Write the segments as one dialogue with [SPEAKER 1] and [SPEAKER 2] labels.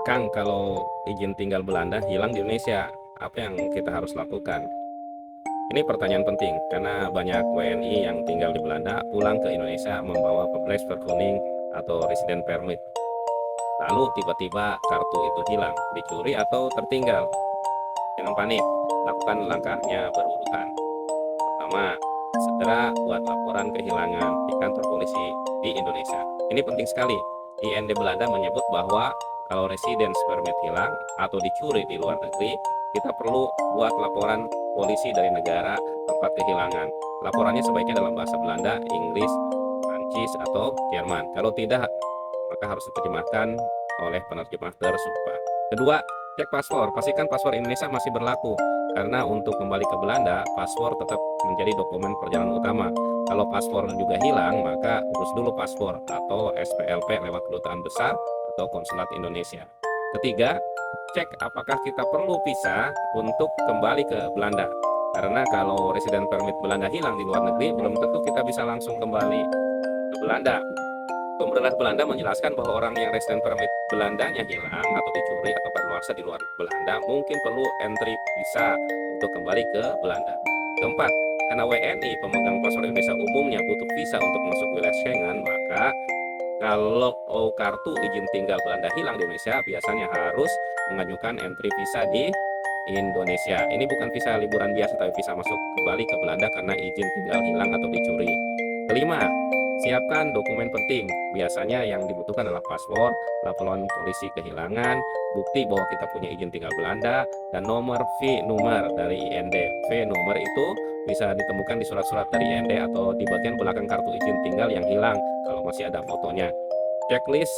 [SPEAKER 1] Kang, kalau izin tinggal Belanda hilang di Indonesia, apa yang kita harus lakukan? Ini pertanyaan penting karena banyak WNI yang tinggal di Belanda pulang ke Indonesia membawa verblijfsvergunning atau resident permit. Lalu tiba-tiba kartu itu hilang, dicuri atau tertinggal. Jangan panik, lakukan langkahnya berurutan. Pertama, segera buat laporan kehilangan di kantor polisi di Indonesia. Ini penting sekali. IND Belanda menyebut bahwa kalau residence permit hilang atau dicuri di luar negeri, kita perlu buat laporan polisi dari negara tempat kehilangan. Laporannya sebaiknya dalam bahasa Belanda, Inggris, Prancis, atau Jerman. Kalau tidak, maka harus diterjemahkan oleh penerjemah tersumpah. Kedua, cek paspor. Pastikan paspor Indonesia masih berlaku. Karena untuk kembali ke Belanda, paspor tetap menjadi dokumen perjalanan utama. Kalau paspor juga hilang, maka urus dulu paspor atau SPLP lewat kedutaan besar atau konsulat Indonesia. Ketiga, cek apakah kita perlu visa untuk kembali ke Belanda. Karena kalau resident permit Belanda hilang di luar negeri, belum tentu kita bisa langsung kembali ke Belanda. Pemerintah Belanda menjelaskan bahwa orang yang resident permit Belandanya hilang atau dicuri atau berluasa di luar Belanda mungkin perlu entry visa untuk kembali ke Belanda. Keempat, karena WNI pemegang paspor Indonesia umumnya butuh visa untuk masuk wilayah Schengen, maka kalau kartu izin tinggal Belanda hilang di Indonesia, biasanya harus mengajukan entry visa di Indonesia. Ini bukan visa liburan biasa, tapi visa masuk kembali ke Belanda karena izin tinggal hilang atau dicuri. Kelima, siapkan dokumen penting. Biasanya yang dibutuhkan adalah paspor, laporan polisi kehilangan, bukti bahwa kita punya izin tinggal Belanda, dan nomor V-number dari IND. V-number itu bisa ditemukan di surat-surat dari IND atau di bagian belakang kartu izin tinggal yang hilang kalau masih ada fotonya. Checklist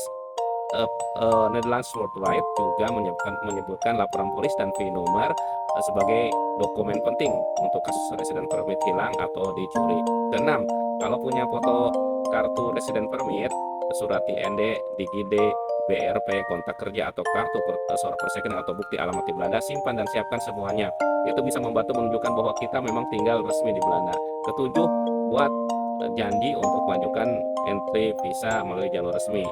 [SPEAKER 1] Netherlands Worldwide juga menyebutkan laporan polis dan V-number sebagai dokumen penting untuk kasus resident permit hilang atau dicuri. Keenam, kalau punya foto kartu resident permit, surat IND, DigiD, BRP, kontak kerja atau kartu surat persekian atau bukti alamat di Belanda, simpan dan siapkan semuanya. Itu bisa membantu menunjukkan bahwa kita memang tinggal resmi di Belanda. Ketujuh, buat janji untuk mengajukan entry visa melalui jalur resmi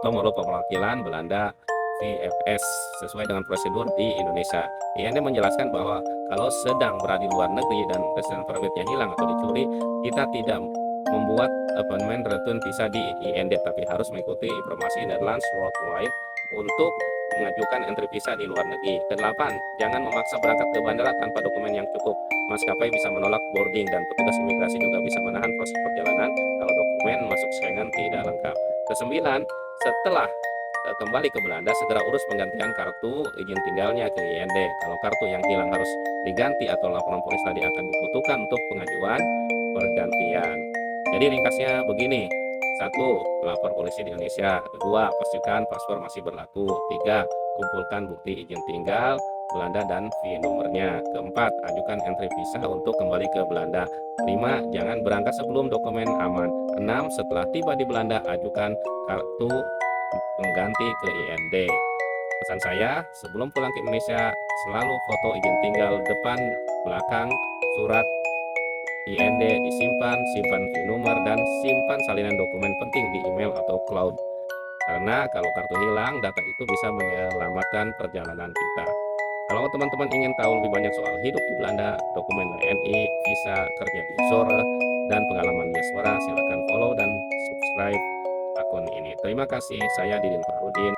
[SPEAKER 1] atau melalui perwakilan Belanda VFS sesuai dengan prosedur di Indonesia. IND menjelaskan bahwa kalau sedang berada di luar negeri dan resident permitnya hilang atau dicuri, kita tidak membuat appointment return visa di IND, tapi harus mengikuti informasi Netherlands Worldwide untuk mengajukan entry visa di luar negeri. Kedelapan, jangan memaksa berangkat ke bandara tanpa dokumen yang cukup. Maskapai bisa menolak boarding dan petugas imigrasi juga bisa menahan proses perjalanan kalau dokumen masuk Schengen tidak lengkap. Kesembilan, setelah kembali ke Belanda, segera urus penggantian kartu izin tinggalnya ke IND. Kalau kartu yang hilang harus diganti atau laporan polis tadi akan dibutuhkan untuk pengajuan pergantian. Jadi ringkasnya begini. Satu, lapor polisi di Indonesia. Kedua, pastikan paspor masih berlaku. Tiga, kumpulkan bukti izin tinggal Belanda dan V-nomornya. Keempat, ajukan entry visa untuk kembali ke Belanda. Lima, jangan berangkat sebelum dokumen aman. Enam, setelah tiba di Belanda, ajukan kartu pengganti ke IND. Pesan saya, sebelum pulang ke Indonesia, selalu foto izin tinggal depan, belakang, surat IND disimpan, simpan VIN-number, dan simpan salinan dokumen penting di email atau cloud. Karena kalau kartu hilang, data itu bisa menyelamatkan perjalanan kita. Kalau teman-teman ingin tahu lebih banyak soal hidup di Belanda, dokumen WNI, visa, kerja di Zora, dan pengalaman diaspora, silakan follow dan subscribe akun ini. Terima kasih, saya Didin Farudin.